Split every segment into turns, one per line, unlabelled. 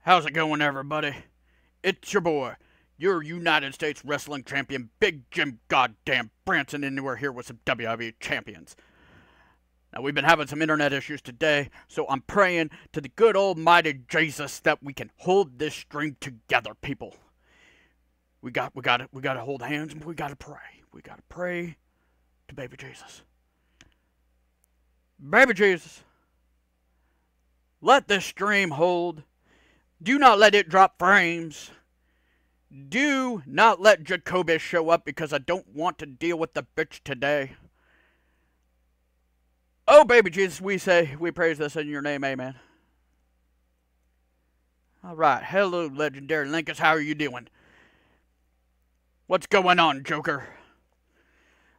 How's it going, everybody? It's your boy, your United States Wrestling Champion, Big Jim Goddamn Branson, and we're here with some WWE champions. Now, we've been having some internet issues today, so I'm praying to the good almighty Jesus that we can hold this stream together, people. We gotta hold hands and we gotta pray. We gotta pray to baby Jesus. Baby Jesus, let this stream hold. Do not let it drop frames. Do not let Jacoby show up because I don't want to deal with the bitch today. Oh, baby Jesus, we praise this in your name, amen. All right, hello, legendary Linkus, how are you doing? What's going on, Joker?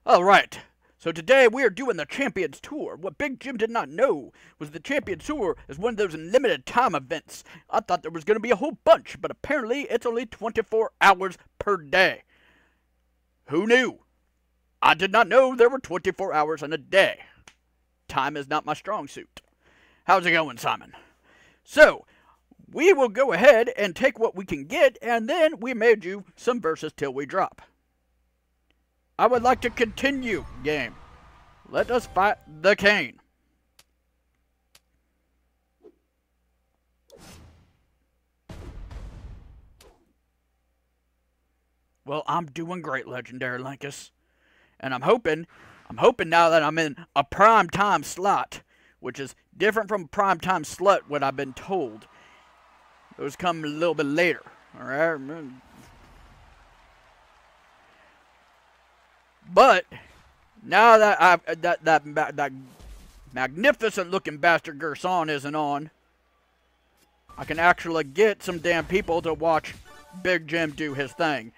All right, so today we are doing the Champions Tour. What Big Jim did not know was the Champions Tour is one of those limited time events. I thought there was going to be a whole bunch, but apparently it's only 24 hours per day. Who knew? I did not know there were 24 hours in a day. Time is not my strong suit. How's it going, Simon? So, we will go ahead and take what we can get, and then we may do some verses till we drop. I would like to continue, game. Let us fight the Kane. Well, I'm doing great, legendary Linkus. And I'm hoping now that I'm in a prime time slot, which is different from prime time slut, what I've been told. Those come a little bit later, all right? But now that that magnificent looking bastard Gerson isn't on, I can actually get some damn people to watch Big Jim do his thing.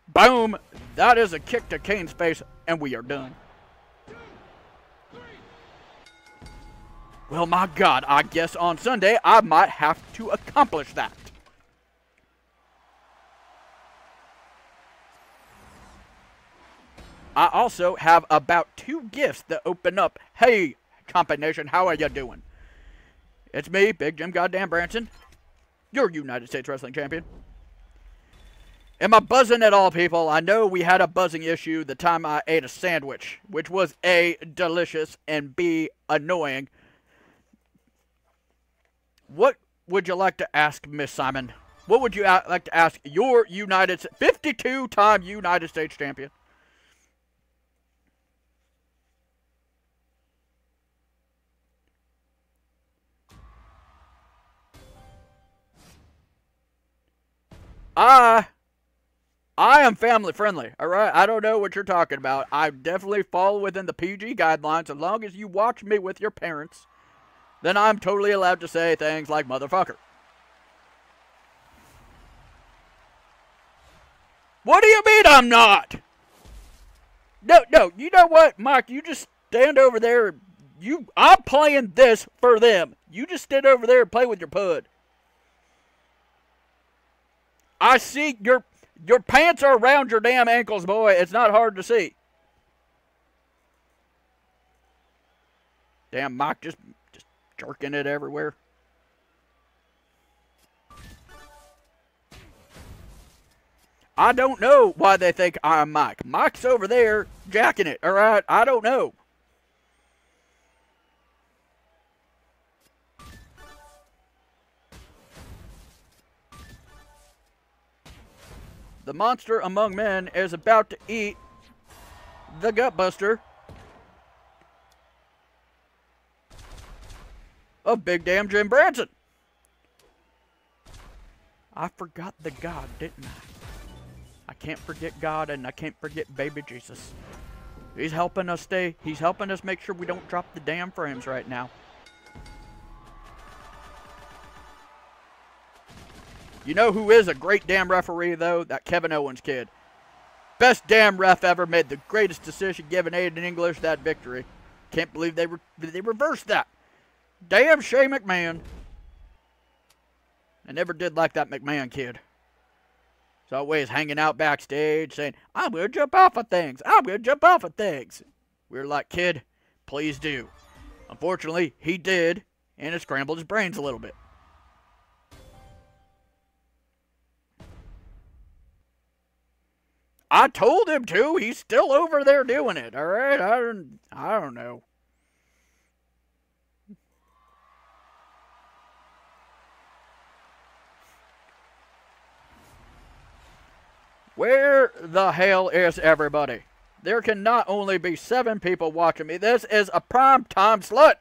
Boom! That is a kick to Kane's face, and we are done. Well, my God, I guess on Sunday I might have to accomplish that. I also have about 2 gifts that open up. Hey, Champa Nation, how are you doing? It's me, Big Jim Goddamn Branson, your United States Wrestling Champion. Am I buzzing at all, people? I know we had a buzzing issue the time I ate a sandwich, which was A, delicious, and B, annoying. What would you like to ask, Miss Simon? What would you like to ask your 52-time United States Champion? I am family friendly, alright? I don't know what you're talking about. I definitely fall within the PG guidelines. As long as you watch me with your parents, then I'm totally allowed to say things like motherfucker. What do you mean I'm not? No, you know what, Mike? You just stand over there. I'm playing this for them. You just stand over there and play with your pud. I see your pants are around your damn ankles, boy. It's not hard to see. Damn, Mike just jerking it everywhere. I don't know why they think I'm Mike. Mike's over there jacking it, alright? I don't know. The monster among men is about to eat the Gutbuster of Big Damn Jim Branson. I forgot the God, didn't I? I can't forget God, and I can't forget baby Jesus. He's helping us make sure we don't drop the damn frames right now. You know who is a great damn referee, though? That Kevin Owens kid. Best damn ref ever, made the greatest decision, giving Aiden English that victory. Can't believe they reversed that. Damn Shane McMahon. I never did like that McMahon kid. He's always hanging out backstage saying, I'm going to jump off of things. I'm going to jump off of things. We're like, kid, please do. Unfortunately, he did, and it scrambled his brains a little bit. I told him to. He's still over there doing it. All right, I don't know. Where the hell is everybody? There can not only be 7 people watching me. This is a prime time slot.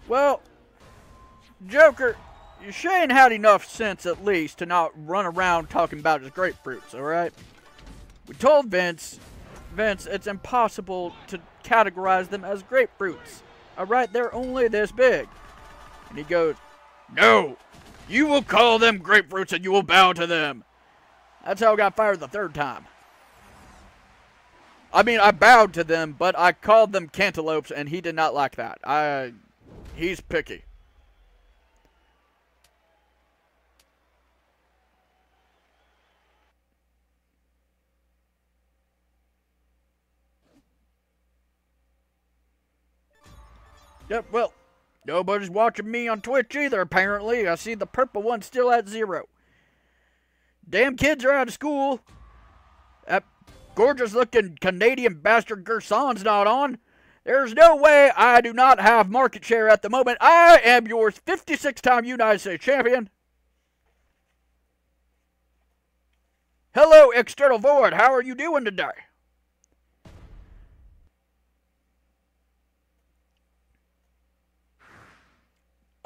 Well, Joker, Shane had enough sense at least to not run around talking about his grapefruits, alright? We told Vince, it's impossible to categorize them as grapefruits. Alright, they're only this big. And he goes, no, you will call them grapefruits and you will bow to them. That's how I got fired the 3rd time. I mean, I bowed to them, but I called them cantaloupes and he did not like that. He's picky. Yep, well, nobody's watching me on Twitch either, apparently. I see the purple one still at 0. Damn kids are out of school. That gorgeous-looking Canadian bastard Gerson's not on. There's no way I do not have market share at the moment. I am your 56-time United States champion. Hello, External Void. How are you doing today?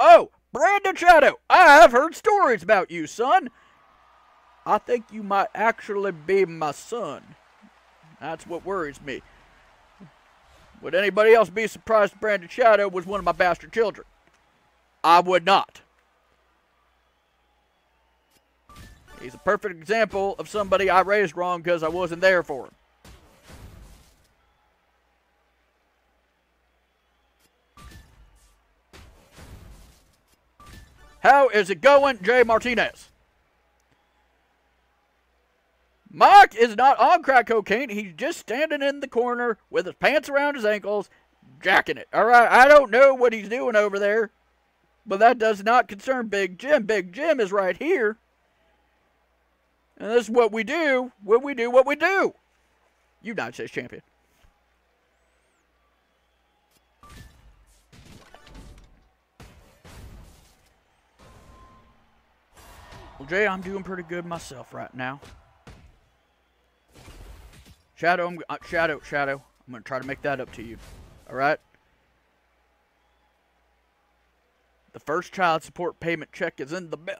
Oh, Brandon Shadow. I have heard stories about you, son. I think you might actually be my son. That's what worries me. Would anybody else be surprised if Brandon Shadow was one of my bastard children? I would not. He's a perfect example of somebody I raised wrong because I wasn't there for him. How is it going, Jay Martinez? Mike is not on crack cocaine. He's just standing in the corner with his pants around his ankles, jacking it. All right, I don't know what he's doing over there, but that does not concern Big Jim. Big Jim is right here. And this is what we do when we do what we do. United States champion. Well, Jay, I'm doing pretty good myself right now. Shadow, Shadow. I'm going to try to make that up to you. All right? The first child support payment check is in the mail.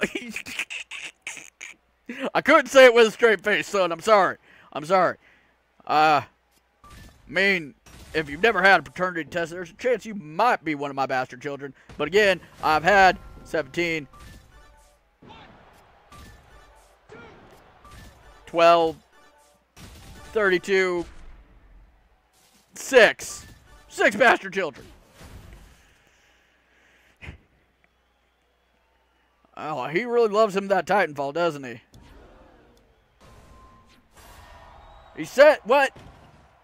I couldn't say it with a straight face, son. I'm sorry. I mean, if you've never had a paternity test, there's a chance you might be one of my bastard children. But again, I've had 17, 12, 32, 6 bastard children. Oh, he really loves him that Titanfall, doesn't he? He said, what?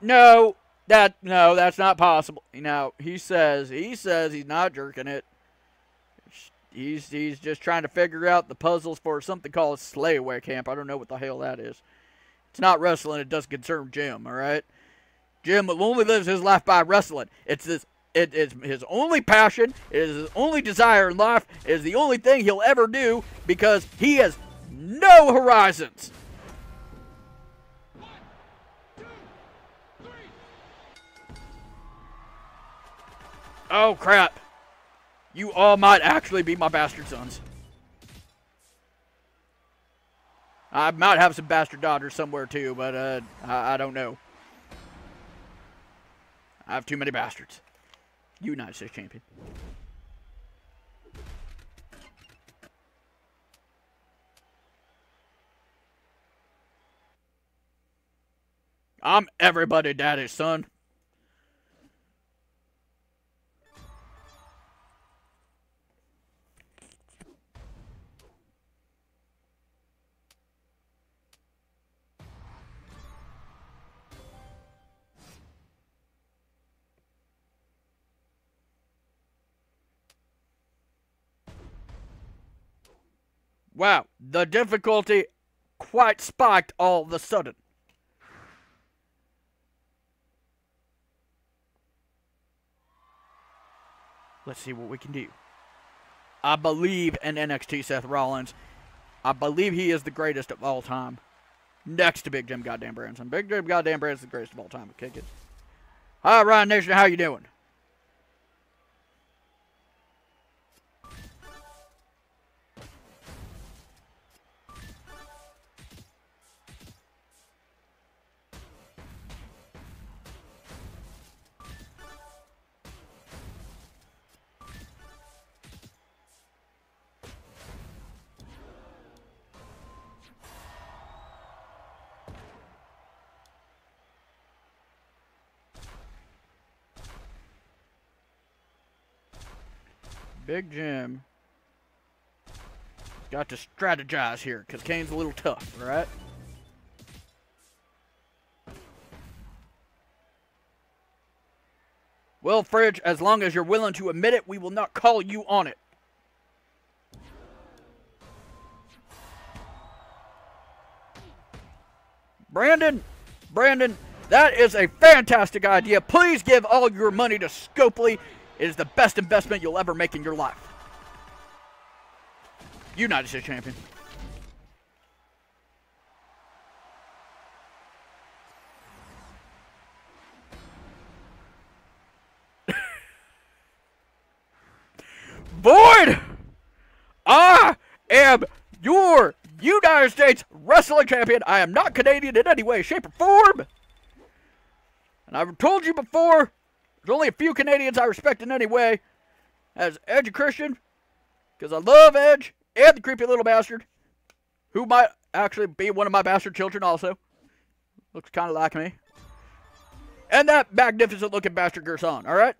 No, that's not possible. Now, he says he's not jerking it. He's just trying to figure out the puzzles for something called Slayaway Camp. I don't know what the hell that is. It's not wrestling. It doesn't concern Jim, all right? Jim only lives his life by wrestling. It is his only passion. It is his only desire in life. It is the only thing he'll ever do because he has no horizons. Oh, crap. You all might actually be my bastard sons. I might have some bastard daughters somewhere too, but I don't know. I have too many bastards. United States champion. I'm everybody daddy's son. Wow, the difficulty quite spiked all of a sudden. Let's see what we can do. I believe in NXT Seth Rollins. I believe he is the greatest of all time. Next to Big Jim Goddamn Branson. Big Jim Goddamn Branson is the greatest of all time. Okay, kids. Hi, Ryan Nation. How you doing? Big Jim got to strategize here because Kane's a little tough, right? Well, Fridge, as long as you're willing to admit it, we will not call you on it. Brandon, that is a fantastic idea. Please give all your money to Scopely. It is the best investment you'll ever make in your life. United States Champion. Void! I am your United States Wrestling Champion. I am not Canadian in any way, shape, or form. And I've told you before, there's only a few Canadians I respect in any way. As Edge and Christian, because I love Edge, and the creepy little bastard, who might actually be one of my bastard children also. Looks kind of like me. And that magnificent looking bastard Gerson, alright?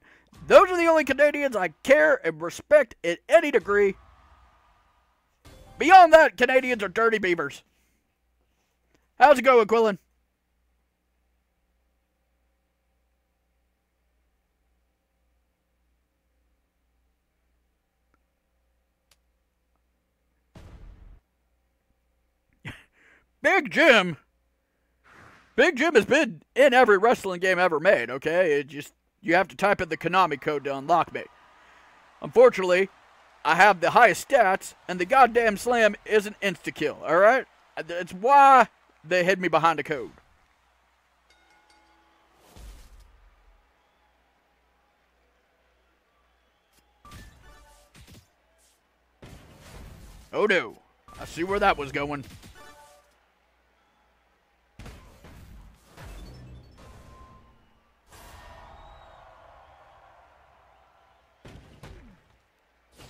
Those are the only Canadians I care and respect in any degree. Beyond that, Canadians are dirty beavers. How's it going, Quillen? Big Jim has been in every wrestling game ever made, okay? It just, you have to type in the Konami code to unlock me. Unfortunately, I have the highest stats, and the goddamn slam is an insta-kill, alright? It's why they hid me behind a code. Oh no, I see where that was going.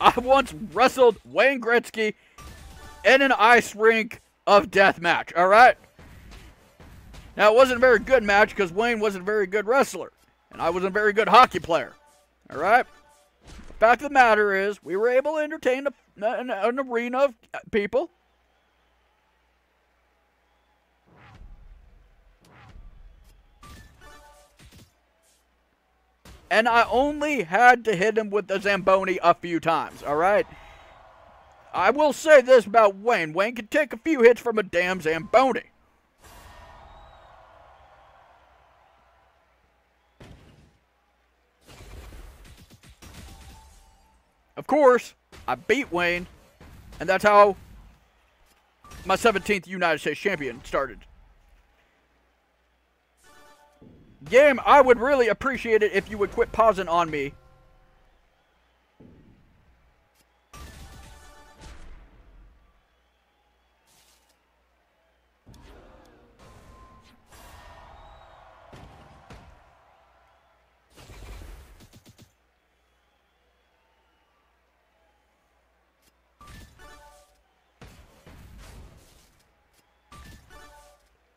I once wrestled Wayne Gretzky in an ice rink of deathmatch, alright? Now, it wasn't a very good match because Wayne wasn't a very good wrestler. And I wasn't a very good hockey player, alright? The fact of the matter is, we were able to entertain an arena of people. And I only had to hit him with the Zamboni a few times, alright? I will say this about Wayne. Wayne can take a few hits from a damn Zamboni. Of course, I beat Wayne, and that's how my 17th United States Champion started. Game, I would really appreciate it if you would quit pausing on me.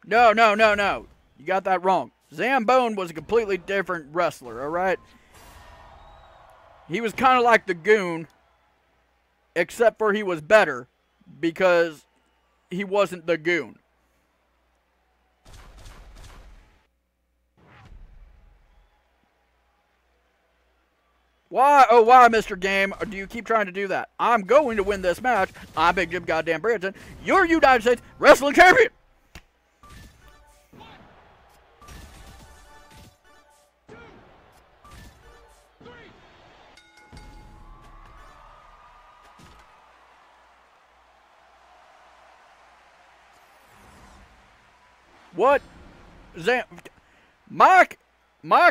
No. You got that wrong. Zambone was a completely different wrestler, all right? He was kind of like the Goon, except for he was better because he wasn't the Goon. Why, oh why, Mr. Game, do you keep trying to do that? I'm going to win this match. I'm Big Jim Goddamn Branson, your United States Wrestling Champion. What? Mike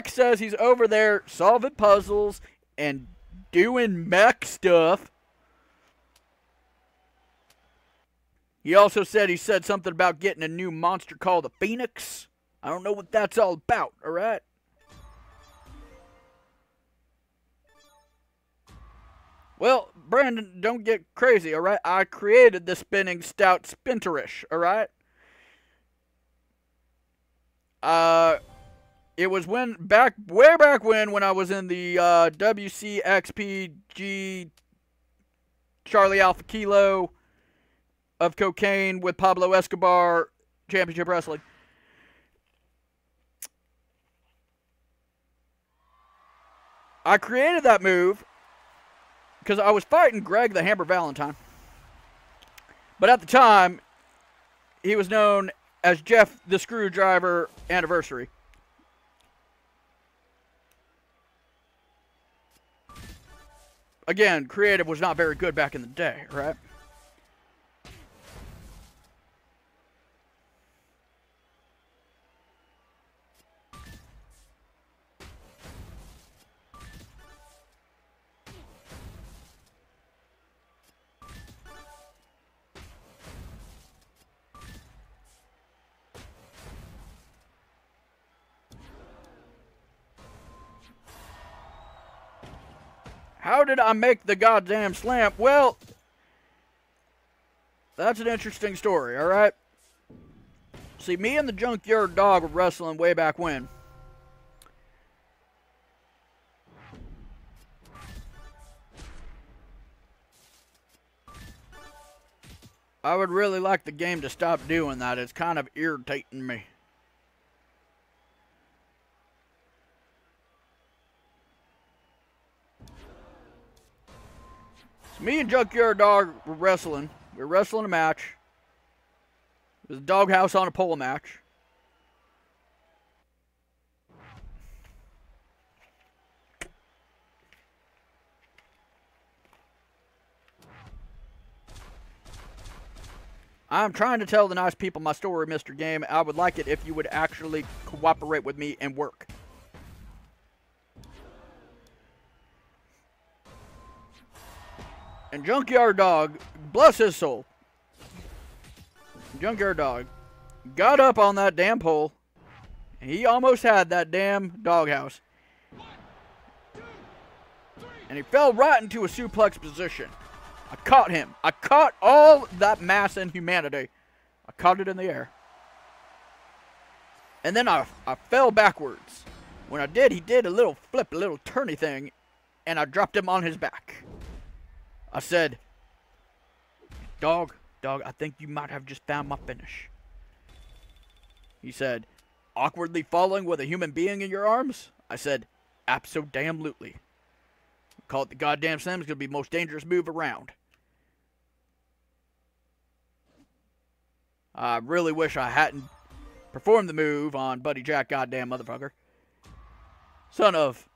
says he's over there solving puzzles and doing mech stuff. He also said he said something about getting a new monster called the Phoenix. I don't know what that's all about, alright? Well, Brandon, don't get crazy, alright? I created the spinning stout spinterish, alright? It was way back when I was in the WCXPG Charlie Alpha Kilo of cocaine with Pablo Escobar Championship Wrestling. I created that move because I was fighting Greg the Hammer Valentine. But at the time, he was known as Jeff the Screwdriver Anniversary. Again, creative was not very good back in the day, right? How did I make the goddamn slam? Well, that's an interesting story, alright? See, me and the Junkyard Dog were wrestling way back when. I would really like the game to stop doing that. It's kind of irritating me. Me and Junkyard Dog were wrestling. We were wrestling a match. It was a doghouse on a pole match. I'm trying to tell the nice people my story, Mr. Game. I would like it if you would actually cooperate with me and work. And Junkyard Dog, bless his soul, Junkyard Dog got up on that damn pole, and he almost had that damn doghouse. And he fell right into a suplex position. I caught him. I caught all that mass and humanity. I caught it in the air. And then I fell backwards. When I did, he did a little flip, a little turny thing, and I dropped him on his back. I said, Dog, I think you might have just found my finish. He said, awkwardly falling with a human being in your arms? I said, abso-damn-lutely. Call it the goddamn slam. It's going to be the most dangerous move around. I really wish I hadn't performed the move on Buddy Jack, goddamn motherfucker. Son of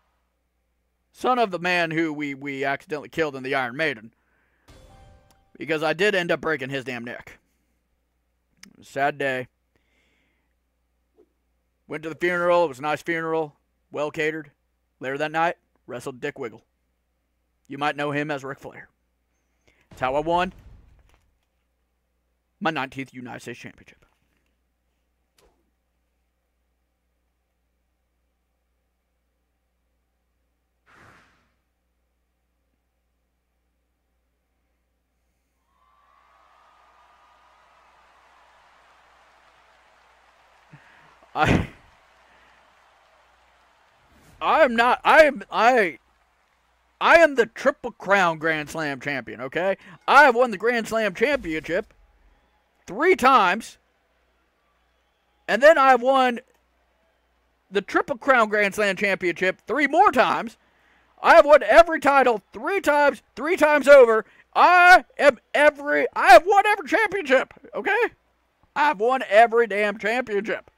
the man who we accidentally killed in the Iron Maiden. Because I did end up breaking his damn neck. It was a sad day. Went to the funeral. It was a nice funeral. Well catered. Later that night, wrestled Dick Wiggle. You might know him as Ric Flair. That's how I won my 19th United States Championship. I am not. I am the Triple Crown Grand Slam champion. Okay, I have won the Grand Slam championship 3 times, and then I've won the Triple Crown Grand Slam championship 3 more times. I have won every title 3 times over. I have won every championship. Okay, I've won every damn championship.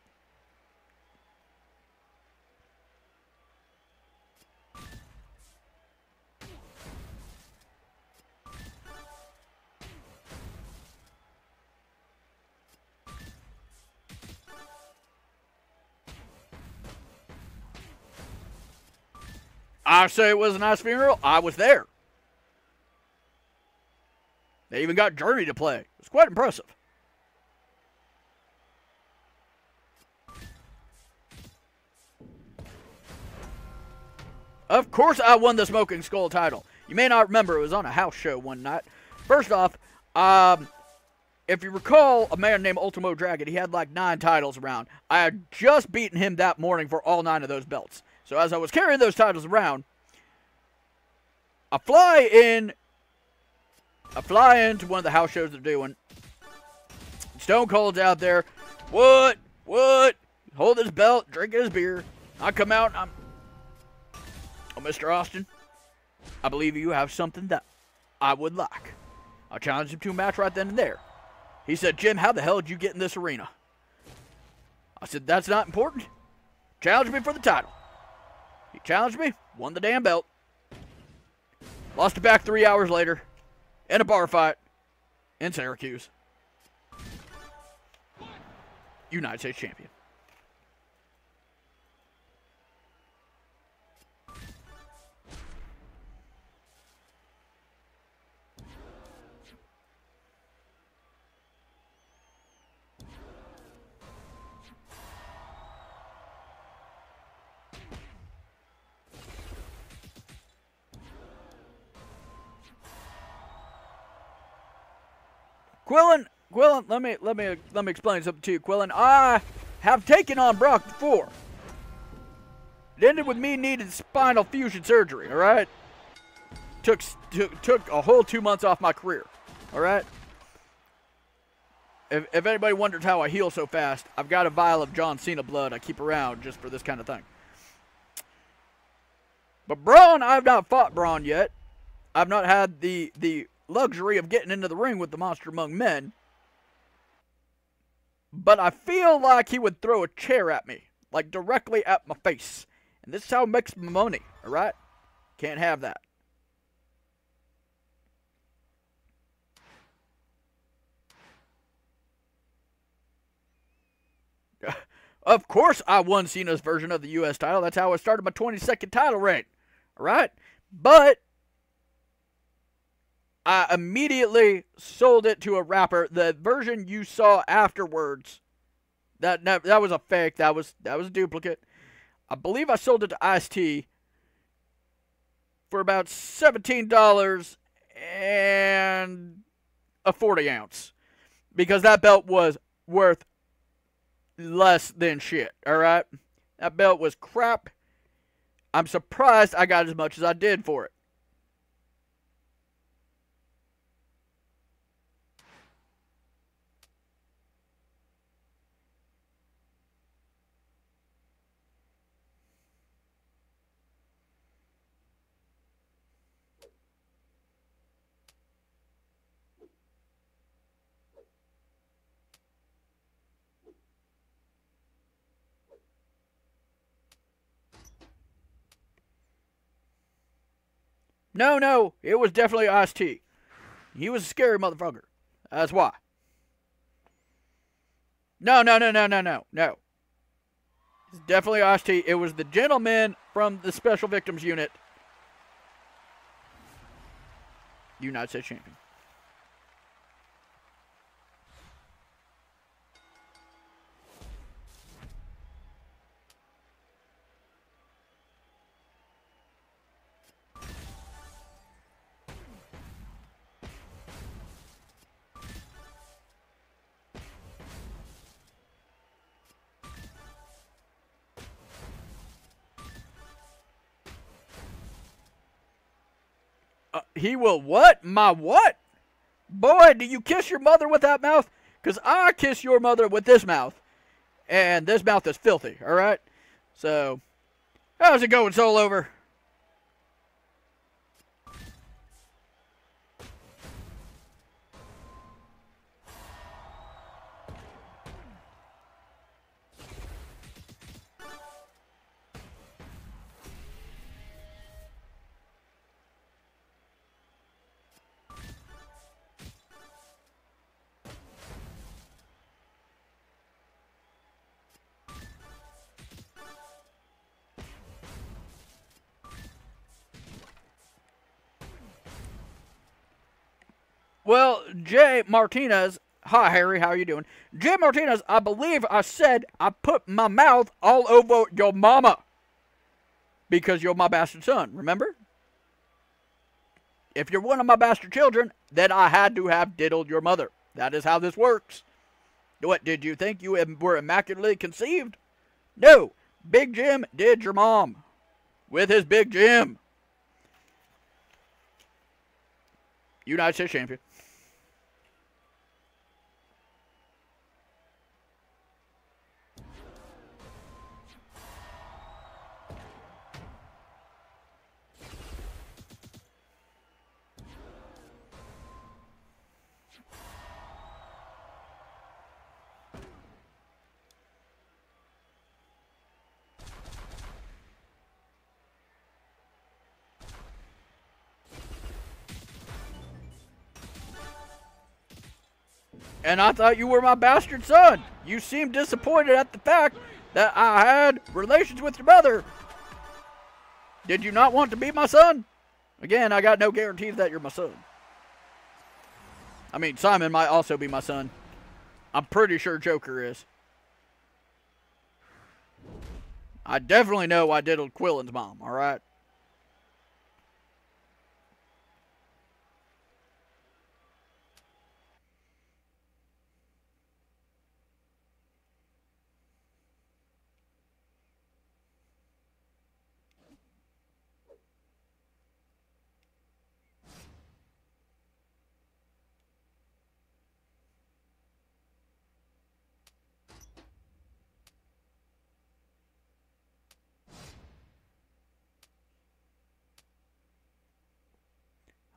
I say it was a nice funeral. I was there. They even got Journey to play. It was quite impressive. Of course I won the Smoking Skull title. You may not remember, it was on a house show one night. First off, if you recall a man named Ultimo Dragon, he had like 9 titles around. I had just beaten him that morning for all 9 of those belts. So as I was carrying those titles around, I fly into one of the house shows they're doing. Stone Cold's out there. What? Hold his belt, drinking his beer. I come out and oh, Mr. Austin, I believe you have something that I would like. I challenged him to a match right then and there. He said, Jim, how the hell did you get in this arena? I said, that's not important. Challenge me for the title. He challenged me, won the damn belt. Lost it back 3 hours later in a bar fight in Syracuse. United States champion. Quillen, let me explain something to you, Quillen. I have taken on Brock before. It ended with me needing spinal fusion surgery, alright? Took a whole 2 months off my career, alright? If anybody wonders how I heal so fast, I've got a vial of John Cena blood I keep around just for this kind of thing. But Braun, I've not fought Braun yet. I've not had the luxury of getting into the ring with the monster among men. But I feel like he would throw a chair at me, like directly at my face. And this is how it makes my money, alright? Can't have that. Of course I won Cena's version of the U.S. title. That's how I started my 22nd title reign. Alright? But I immediately sold it to a rapper. The version you saw afterwards, that was a fake. That was a duplicate. I believe I sold it to Ice-T for about $17 and a 40 ounce. Because that belt was worth less than shit, alright? That belt was crap. I'm surprised I got as much as I did for it. No, it was definitely Ice-T. He was a scary motherfucker. That's why. No. It's definitely Ice-T. It was the gentleman from the Special Victims Unit. United States champion. He will what? My what? Boy, do you kiss your mother with that mouth? Because I kiss your mother with this mouth. And this mouth is filthy, alright? So, how's it going, Soul Over? Well, Jay Martinez, hi Harry, how you doing? Jay Martinez, I believe I said I put my mouth all over your mama. Because you're my bastard son, remember? If you're one of my bastard children, then I had to have diddled your mother. That is how this works. What, did you think you were immaculately conceived? No, Big Jim did your mom. With his Big Jim. United States champion. And I thought you were my bastard son. You seemed disappointed at the fact that I had relations with your mother. Did you not want to be my son? Again, I got no guarantees that you're my son. I mean, Simon might also be my son. I'm pretty sure Joker is. I definitely know I diddled Quillen's mom, alright?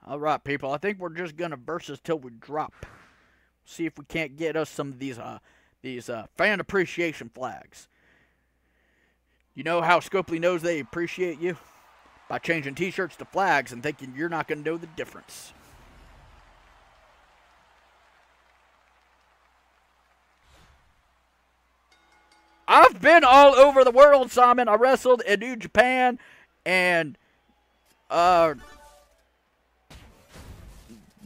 Alright, people. I think we're just going to versus till we drop. See if we can't get us some of these fan appreciation flags. You know how Scopely knows they appreciate you? By changing t-shirts to flags and thinking you're not going to know the difference. I've been all over the world, Simon. I wrestled in New Japan and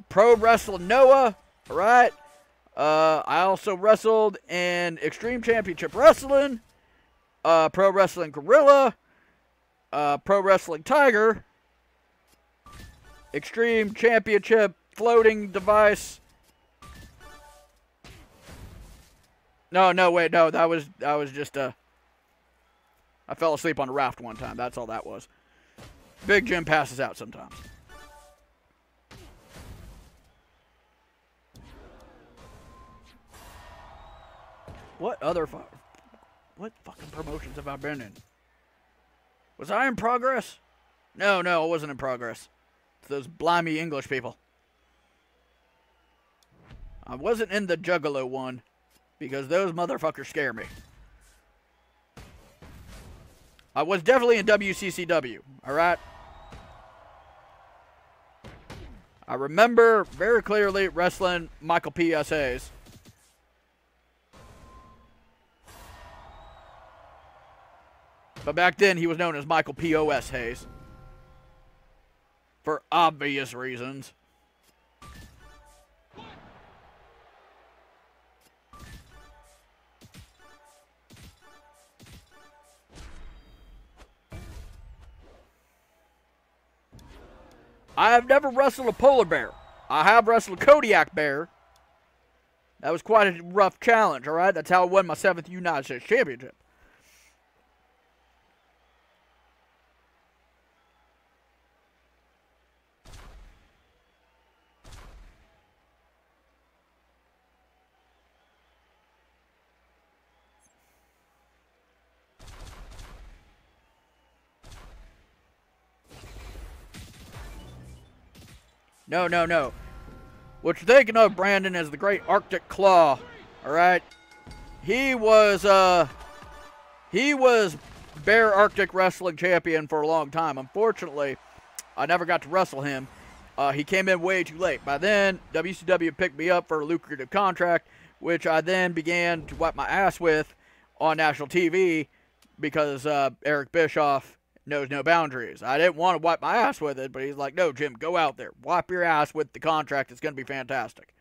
Pro Wrestling Noah, right? I also wrestled in Extreme Championship Wrestling, Pro Wrestling Gorilla, Pro Wrestling Tiger, Extreme Championship Floating Device. No, wait, no, that was just I fell asleep on a raft one time. That's all that was. Big Jim passes out sometimes. What fucking promotions have I been in? Was I in Progress? No, I wasn't in Progress. It's those blimey English people. I wasn't in the Juggalo one, because those motherfuckers scare me. I was definitely in WCCW, alright? I remember very clearly wrestling Michael P.S. Hayes. But back then, he was known as Michael P.O.S. Hayes. For obvious reasons. I have never wrestled a polar bear. I have wrestled a Kodiak bear. That was quite a rough challenge, alright? That's how I won my 7th United States Championship. No, no, no. What you're thinking of, Brandon, is the Great Arctic Claw. All right. He was Bear Arctic Wrestling Champion for a long time. Unfortunately, I never got to wrestle him. He came in way too late. By then, WCW picked me up for a lucrative contract, which I then began to wipe my ass with on national TV because Eric Bischoff knows no boundaries. I didn't want to wipe my ass with it, but he's like, no, Jim, go out there. Wipe your ass with the contract. It's going to be fantastic.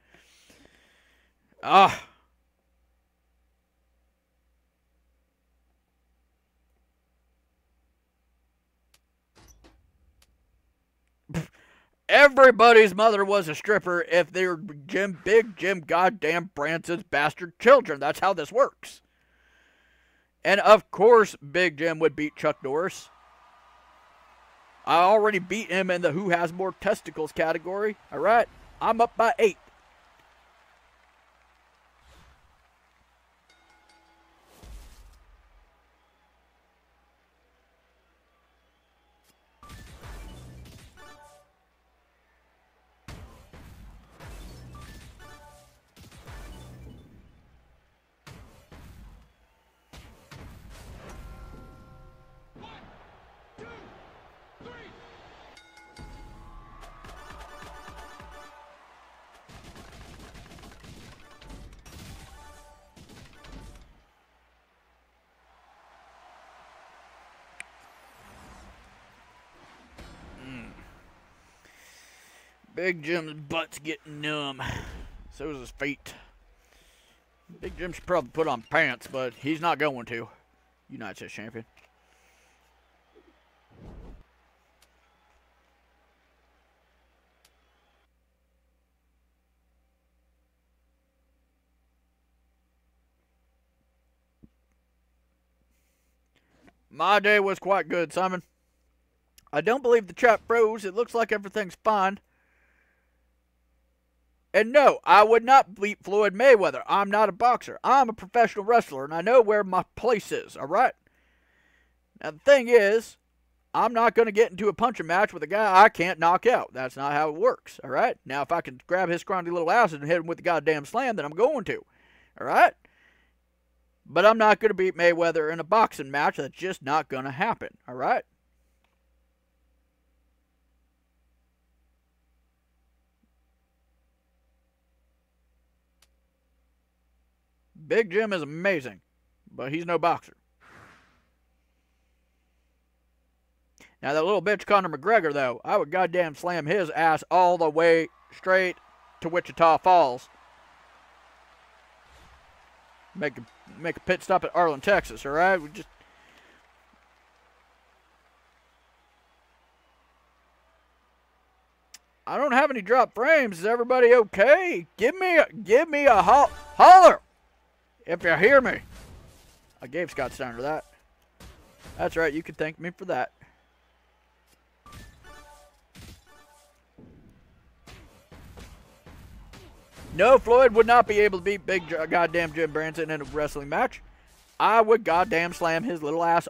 Everybody's mother was a stripper if they were Big Jim goddamn Branson's bastard children. That's how this works. And of course, Big Jim would beat Chuck Norris. I already beat him in the who has more testicles category. All right, I'm up by 8. Big Jim's butt's getting numb. So is his feet. Big Jim should probably put on pants, but he's not going to. United States Champion. My day was quite good, Simon. I don't believe the chat froze. It looks like everything's fine. And no, I would not beat Floyd Mayweather. I'm not a boxer. I'm a professional wrestler, and I know where my place is, all right? Now, the thing is, I'm not going to get into a punching match with a guy I can't knock out. That's not how it works, all right? Now, if I can grab his scrawny little ass and hit him with the goddamn slam, then I'm going to, all right? But I'm not going to beat Mayweather in a boxing match. That's just not going to happen, all right? Big Jim is amazing, but he's no boxer. Now, that little bitch Conor McGregor, though, I would goddamn slam his ass all the way straight to Wichita Falls. Make a pit stop at Arlen, Texas, all right? We just... I don't have any drop frames. Is everybody okay? Give me a holler if you hear me. I gave Scott Steiner that. That's right. You can thank me for that. No, Floyd would not be able to beat big goddamn Jim Branson in a wrestling match. I would goddamn slam his little ass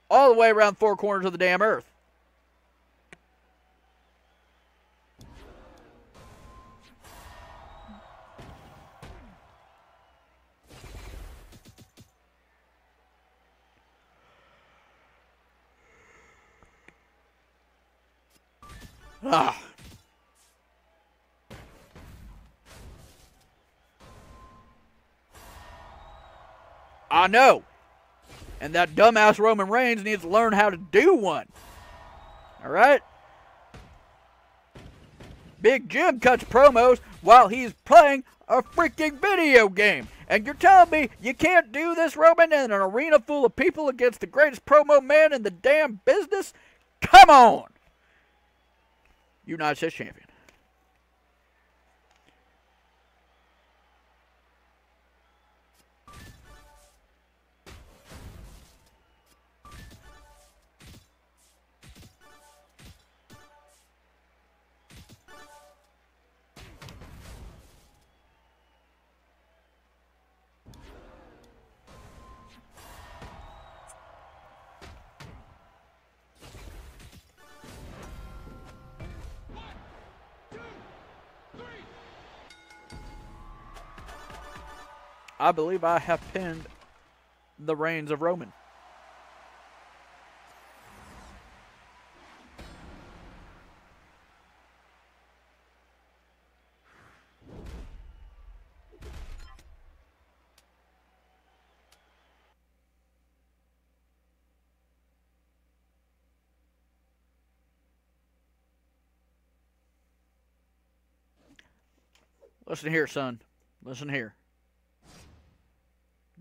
all the way around 4 corners of the damn earth. I know. And that dumbass Roman Reigns needs to learn how to do one. All right? Big Jim cuts promos while he's playing a freaking video game. And you're telling me you can't do this, Roman, in an arena full of people against the greatest promo man in the damn business? Come on! United States Champion. I believe I have pinned the reigns of Roman. Listen here, son. Listen here.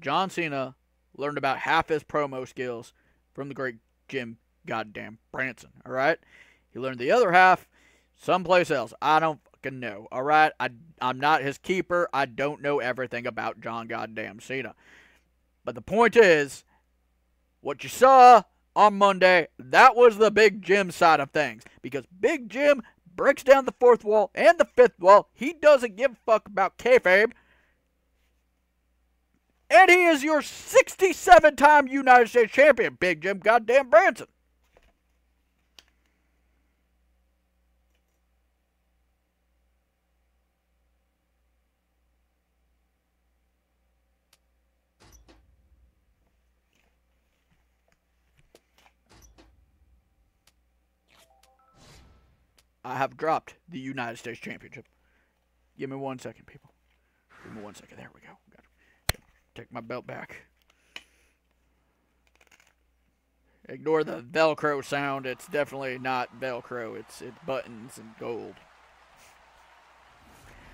John Cena learned about half his promo skills from the great Jim goddamn Branson, all right? He learned the other half someplace else. I don't fucking know, all right? I'm not his keeper. I don't know everything about John goddamn Cena. But the point is, what you saw on Monday, that was the Big Jim side of things. Because Big Jim breaks down the fourth wall and the fifth wall. He doesn't give a fuck about kayfabe. And he is your 67-time United States champion, Big Jim goddamn Branson. I have dropped the United States Championship. Give me 1 second, people. Give me 1 second. There we go. Got to take my belt back. Ignore the Velcro sound. It's definitely not Velcro. It's buttons and gold.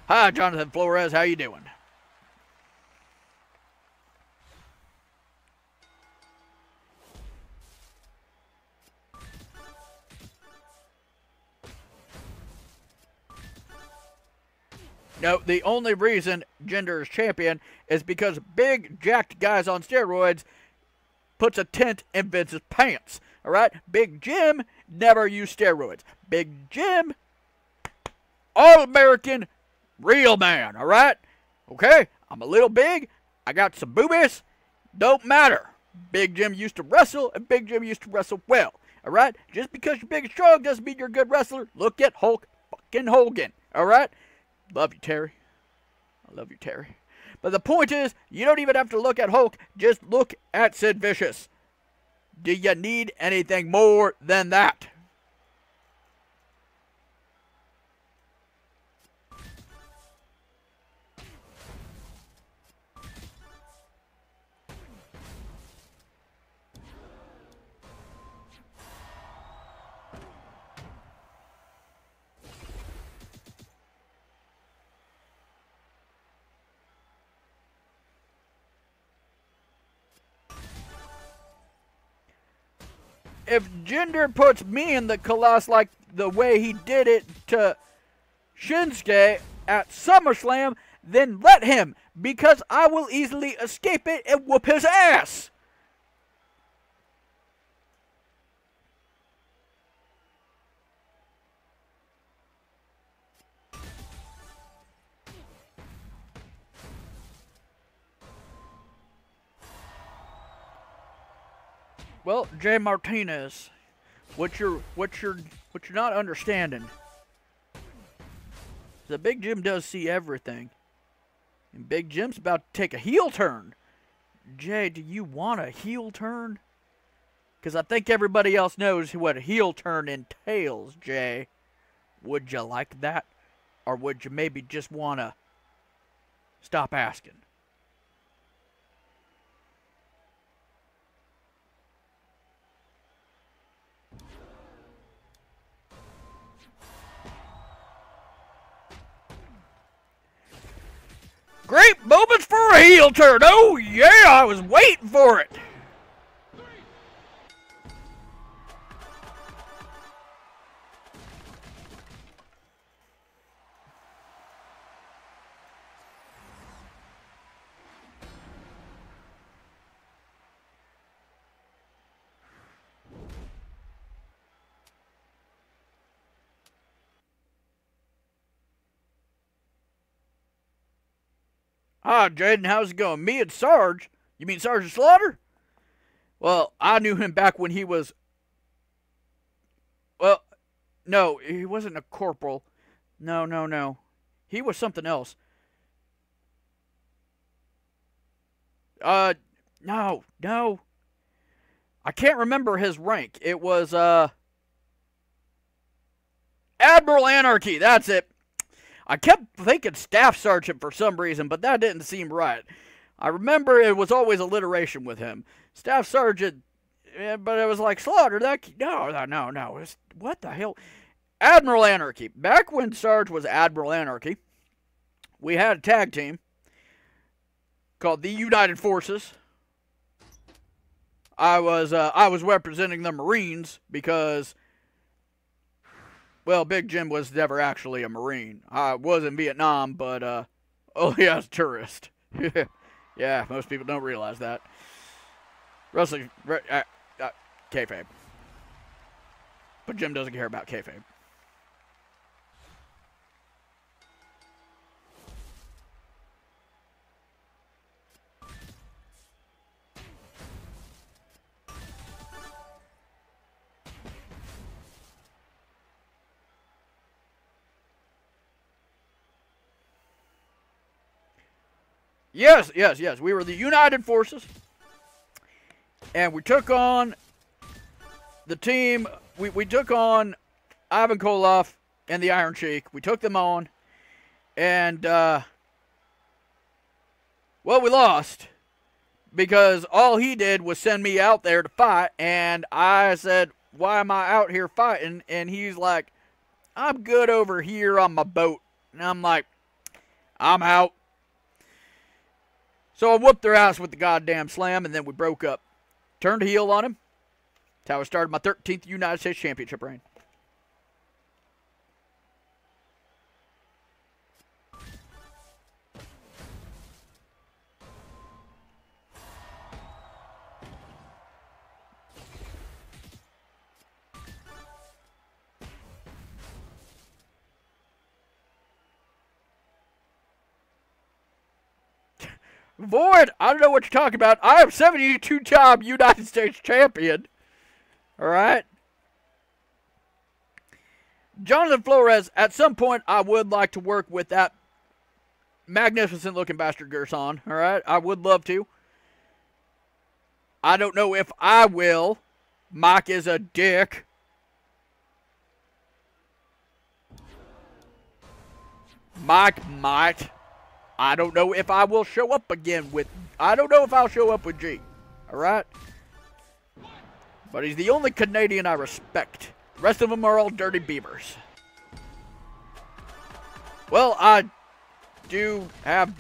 Hi, Jonathan Flores. How you doing? No, the only reason Jinder is champion is because big, jacked guys on steroids puts a tent in Vince's pants. All right? Big Jim never used steroids. Big Jim, all-American, real man. All right? Okay? I'm a little big. I got some boobies. Don't matter. Big Jim used to wrestle, and Big Jim used to wrestle well. All right? Just because you're big and strong doesn't mean you're a good wrestler. Look at Hulk fucking Hogan. All right? Love you, Terry. I love you, Terry. But the point is, you don't even have to look at Hulk. Just look at Sid Vicious. Do you need anything more than that? If Jinder puts me in the Colossus like the way he did it to Shinsuke at SummerSlam, then let him, because I will easily escape it and whoop his ass. Well, Jay Martinez, what you're not understanding, the Big Jim does see everything, and Big Jim's about to take a heel turn. Jay, do you want a heel turn? Because I think everybody else knows what a heel turn entails, Jay. Would you like that, or would you maybe just want to stop asking? Great moments for a heel turn. Oh, yeah, I was waiting for it. Ah, Jaden, how's it going? Me and Sarge? You mean Sergeant Slaughter? Well, I knew him back when he was... Well, no, he wasn't a corporal. No. He was something else. No, no. I can't remember his rank. It was, Admiral Anarchy. That's it. I kept thinking Staff Sergeant for some reason, but that didn't seem right. I remember it was always alliteration with him. Staff Sergeant, but it was like Slaughter. No. What the hell? Admiral Anarchy. Back when Sarge was Admiral Anarchy, we had a tag team called the United Forces. I was representing the Marines because, well, Big Jim was never actually a Marine. I was in Vietnam, but only as a tourist. Yeah, most people don't realize that. Wrestling, kayfabe. But Jim doesn't care about kayfabe. Yes. We were the United Forces. And we took on the team. We took on Ivan Koloff and the Iron Sheik. We took them on. And, well, we lost. Because all he did was send me out there to fight. And I said, why am I out here fighting? And he's like, I'm good over here on my boat. And I'm like, I'm out. So I whooped their ass with the goddamn slam, and then we broke up. Turned heel on him. That's how I started my 13th United States Championship reign. Void, I don't know what you're talking about. I am 72-time United States champion. Alright? Jonathan Flores, at some point, I would like to work with that magnificent-looking bastard Gerson. Alright? I would love to. I don't know if I will. Mike is a dick. Mike might. I don't know if I will show up again with... I don't know if I'll show up with G. Alright? But he's the only Canadian I respect. The rest of them are all dirty beavers. Well, I do have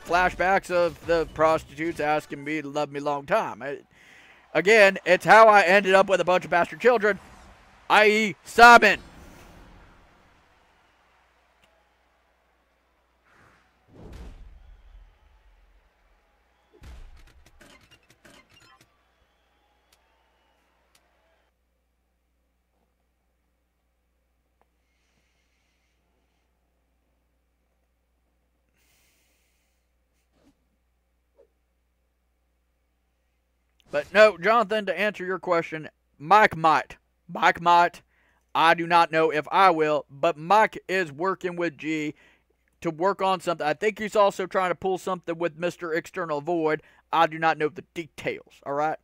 flashbacks of the prostitutes asking me to love me long time. Again, it's how I ended up with a bunch of bastard children. I.e. Simon. But no, Jonathan, to answer your question, Mike might. Mike might. I do not know if I will, but Mike is working with G to work on something. I think he's also trying to pull something with Mr. External Void. I do not know the details, all right?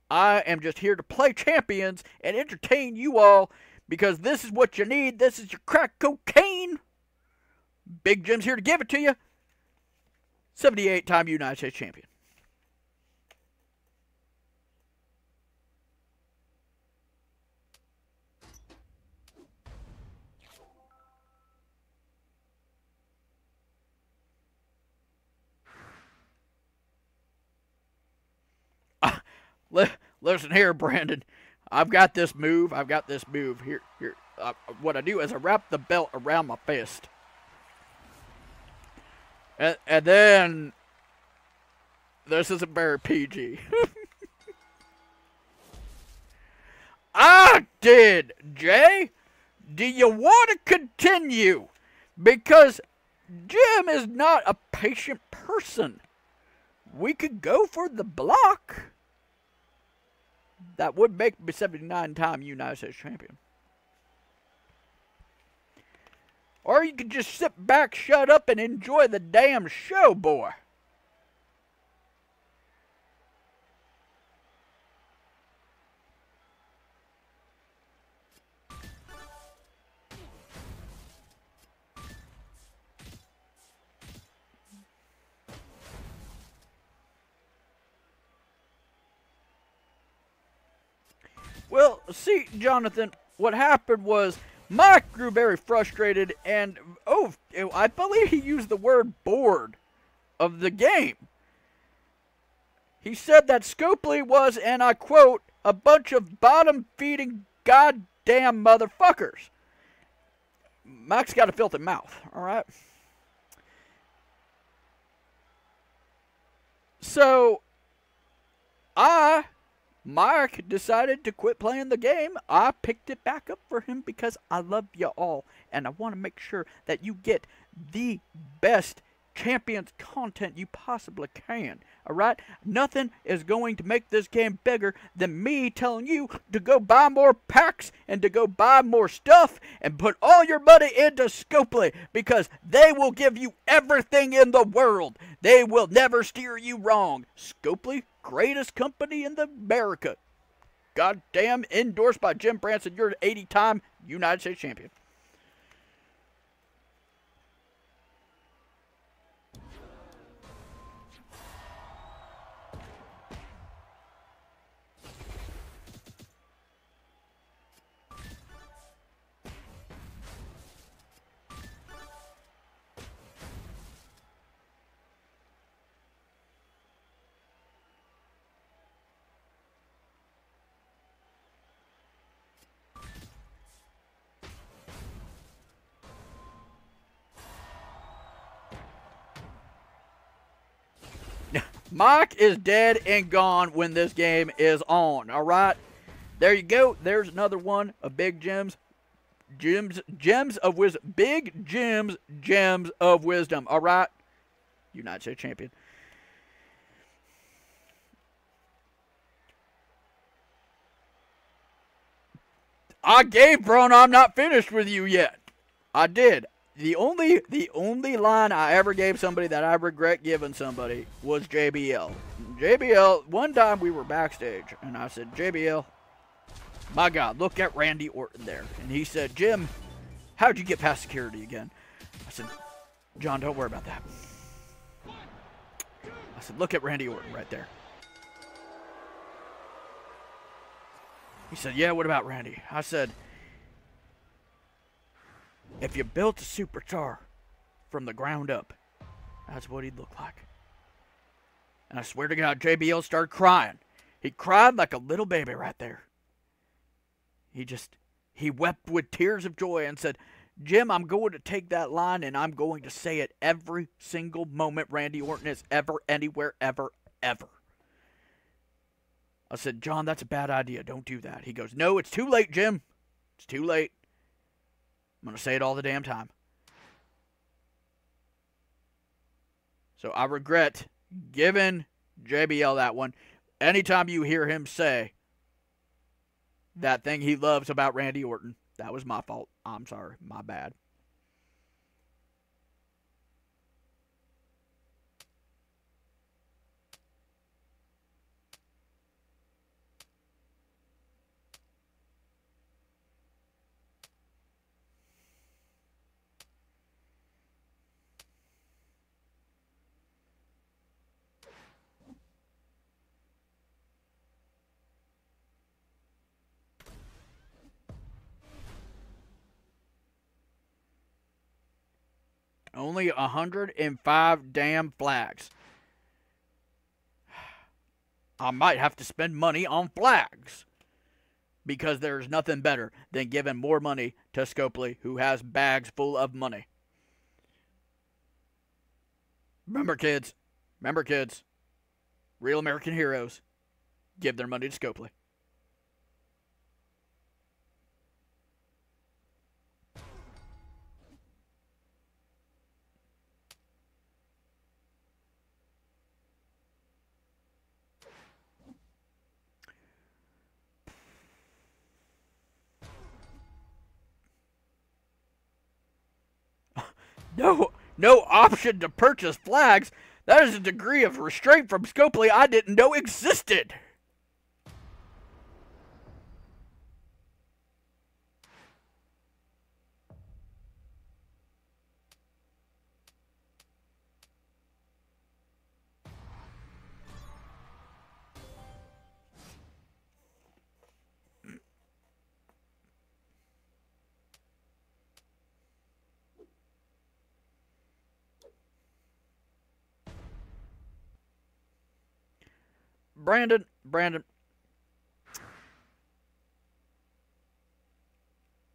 I am just here to play champions and entertain you all because this is what you need. This is your crack cocaine. Big Jim's here to give it to you. 78-time United States champion. Listen here, Brandon. I've got this move. Here. What I do is I wrap the belt around my fist. And then... This isn't very PG. I did, Jay. Do you want to continue? Because Jim is not a patient person. We could go for the block. That would make me 79-time United States champion. Or you could just sit back, shut up, and enjoy the damn show, boy. Well, see, Jonathan, what happened was Mike grew very frustrated and, oh, I believe he used the word bored of the game. He said that Scopely was, and I quote, a bunch of bottom-feeding goddamn motherfuckers. Mike's got a filthy mouth, all right? So, Mike decided to quit playing the game. I picked it back up for him because I love you all, and I want to make sure that you get the best Champions content you possibly can. Alright? Nothing is going to make this game bigger than me telling you to go buy more packs and to go buy more stuff and put all your money into Scopely, because they will give you everything in the world. They will never steer you wrong. Scopely, greatest company in America. Goddamn, endorsed by Jim Branson. You're an 80-time United States champion. Mike is dead and gone when this game is on, alright? There you go. There's another one of Big Jim's. Gems of wisdom. Big Jim's gems of wisdom, alright? United States champion. I gave Braun, I'm not finished with you yet. I did. The only line I ever gave somebody that I regret giving somebody was JBL. JBL, one time we were backstage, and I said, JBL, my God, look at Randy Orton there. And he said, Jim, how'd you get past security again? I said, John, don't worry about that. I said, look at Randy Orton right there. He said, yeah, what about Randy? I said, if you built a superstar from the ground up, that's what he'd look like. And I swear to God, JBL started crying. He cried like a little baby right there. He wept with tears of joy and said, Jim, I'm going to take that line and I'm going to say it every single moment Randy Orton is ever, anywhere, ever, ever. I said, John, that's a bad idea. Don't do that. He goes, no, it's too late, Jim. It's too late. I'm going to say it all the damn time. So I regret giving JBL that one. Anytime you hear him say that thing he loves about Randy Orton, that was my fault. I'm sorry. My bad. Only 105 damn flags. I might have to spend money on flags, because there's nothing better than giving more money to Scopely, who has bags full of money. Remember, kids. Remember, kids. Real American heroes give their money to Scopely. No option to purchase flags. That is a degree of restraint from Scopely I didn't know existed. Brandon.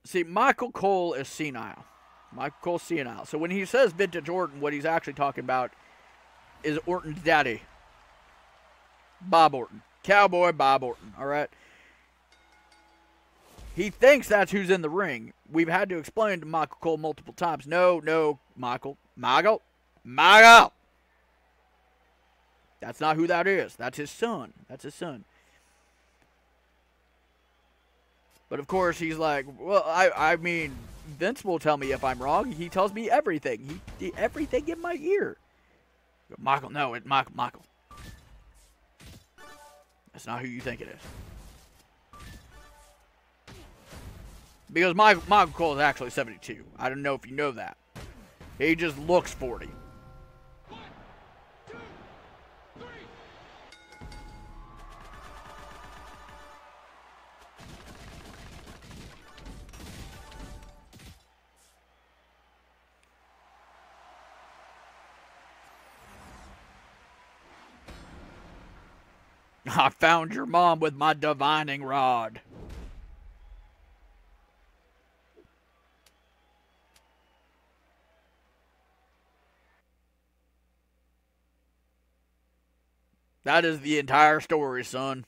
See, Michael Cole is senile. Michael Cole's senile. So when he says vintage Orton, what he's actually talking about is Orton's daddy, Bob Orton. Cowboy Bob Orton, all right? He thinks that's who's in the ring. We've had to explain to Michael Cole multiple times. No, Michael. That's not who that is. That's his son. But of course, he's like, well, I mean, Vince will tell me if I'm wrong. He tells me everything. Everything in my ear. Michael, no, Michael. That's not who you think it is. Because Michael Cole is actually 72. I don't know if you know that. He just looks 40. I found your mom with my divining rod. That is the entire story, son.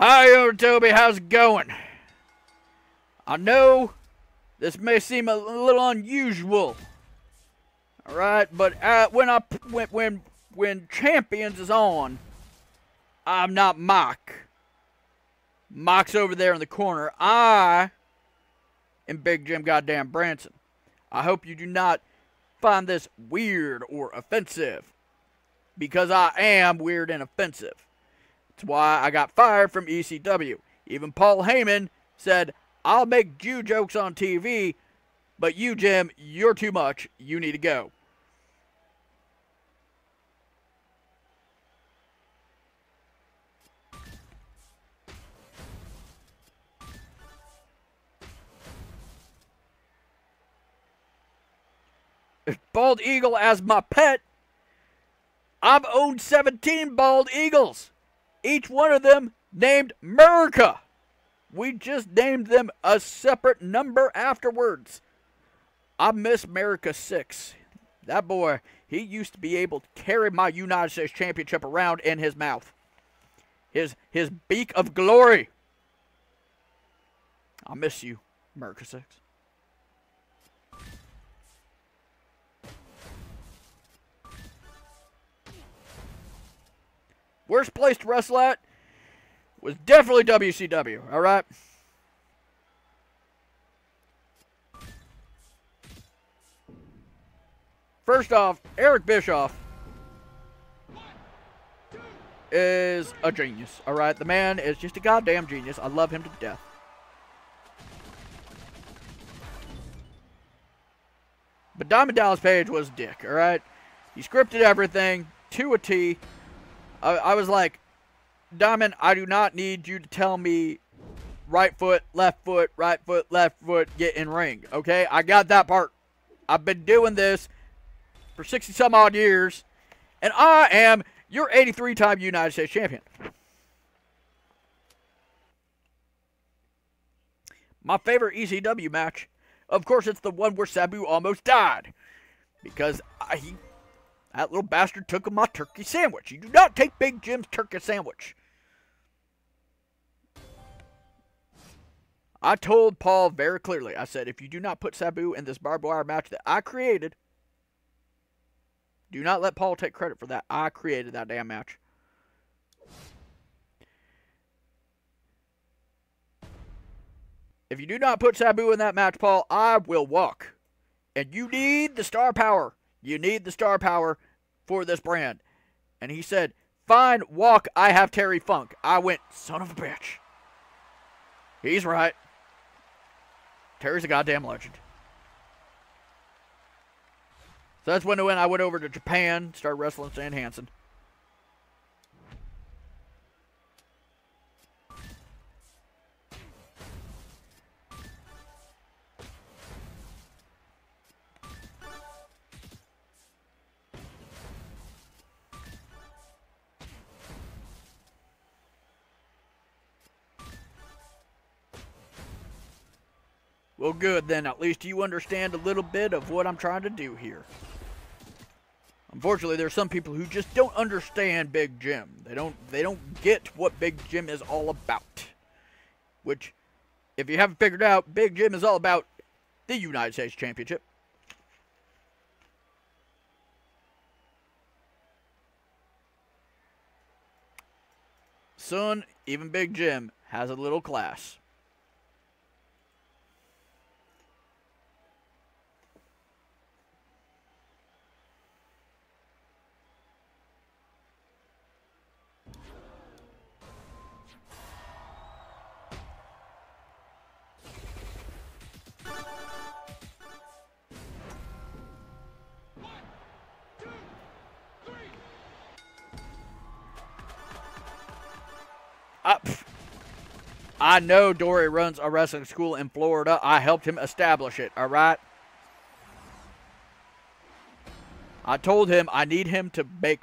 Hi, Toby. How's it going? I know this may seem a little unusual, all right, but when Champions is on, I'm not Mike. Mike's over there in the corner. I am Big Jim Goddamn Branson. I hope you do not find this weird or offensive, because I am weird and offensive. That's why I got fired from ECW. Even Paul Heyman said, I'll make Jew jokes on TV, but you, Jim, you're too much. You need to go. Bald Eagle as my pet. I've owned 17 bald eagles. Each one of them named America. We just named them a separate number afterwards. I miss America 6. That boy, he used to be able to carry my United States Championship around in his mouth. His beak of glory. I miss you, America 6. Worst place to wrestle at was definitely WCW, all right? First off, Eric Bischoff is a genius, all right? The man is just a goddamn genius. I love him to death. But Diamond Dallas Page was a dick, all right? He scripted everything to a T. I was like, Diamond, I do not need you to tell me right foot, left foot, get in ring, okay? I got that part. I've been doing this for 60-some odd years, and I am your 83-time United States champion. My favorite ECW match, of course, it's the one where Sabu almost died, because that little bastard took my turkey sandwich. You do not take Big Jim's turkey sandwich. I told Paul very clearly, I said, if you do not put Sabu in this barbed wire match that I created, do not let Paul take credit for that. I created that damn match. If you do not put Sabu in that match, Paul, I will walk. And you need the star power. You need the star power for this brand. And he said, fine walk, I have Terry Funk. I went, son of a bitch. He's right. Terry's a goddamn legend. So that's when I went over to Japan, started wrestling Stan Hansen. Well, good then. At least you understand a little bit of what I'm trying to do here. Unfortunately, there's some people who just don't understand Big Jim. They don't get what Big Jim is all about. Which, if you haven't figured out, Big Jim is all about the United States Championship. Son, even Big Jim has a little class. I know Dory runs a wrestling school in Florida. I helped him establish it, all right? I told him I need him to make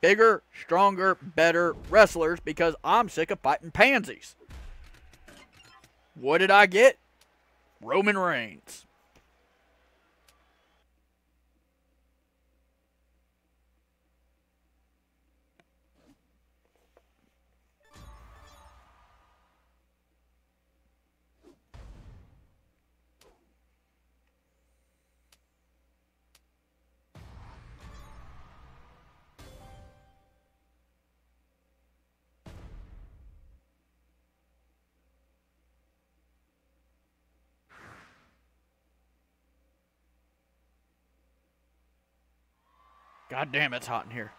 bigger, stronger, better wrestlers because I'm sick of fighting pansies. What did I get? Roman Reigns. God damn, it's hot in here.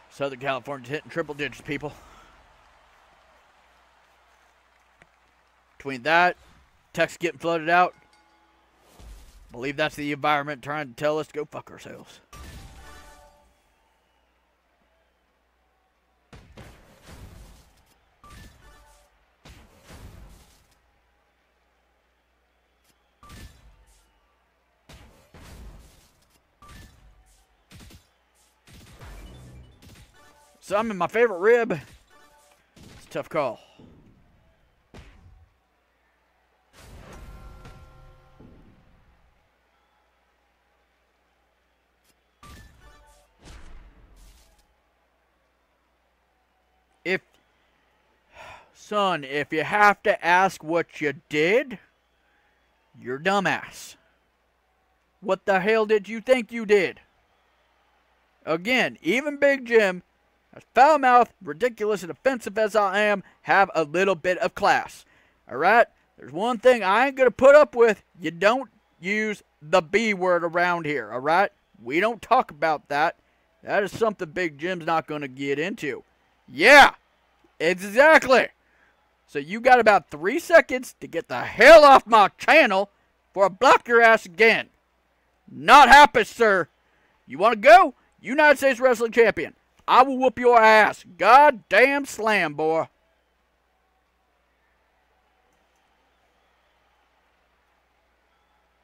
Southern California's hitting triple digits, people. Between that, Texas getting flooded out, I believe that's the environment trying to tell us to go fuck ourselves. So I'm in my favorite rib. It's a tough call. Son, if you have to ask what you did, you're dumbass. What the hell did you think you did? Again, even Big Jim, as foul-mouthed, ridiculous, and offensive as I am, have a little bit of class. Alright? There's one thing I ain't gonna put up with. You don't use the B word around here, alright? We don't talk about that. That is something Big Jim's not gonna get into. Yeah! Exactly! So you got about 3 seconds to get the hell off my channel before I block your ass again. Not happy, sir. You want to go? United States Wrestling Champion. I will whoop your ass. God damn slam, boy.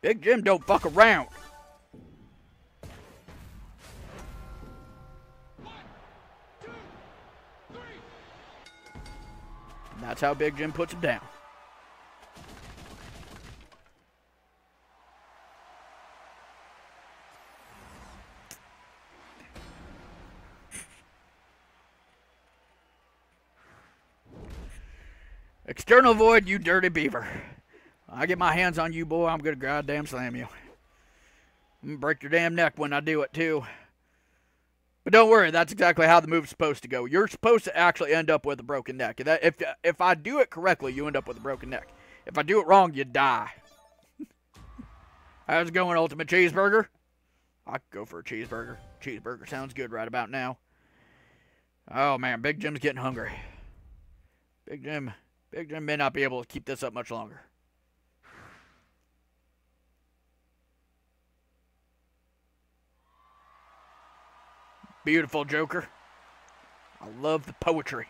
Big Jim don't fuck around. And that's how Big Jim puts him down. External Void, you dirty beaver. I get my hands on you, boy, I'm gonna goddamn slam you. I'm gonna break your damn neck when I do it, too. But don't worry, that's exactly how the move's supposed to go. You're supposed to actually end up with a broken neck. If I do it correctly, you end up with a broken neck. If I do it wrong, you die. How's it going, Ultimate Cheeseburger? I could go for a cheeseburger. Cheeseburger sounds good right about now. Oh, man. Big Jim's getting hungry. Big Jim may not be able to keep this up much longer. Beautiful, Joker. I love the poetry.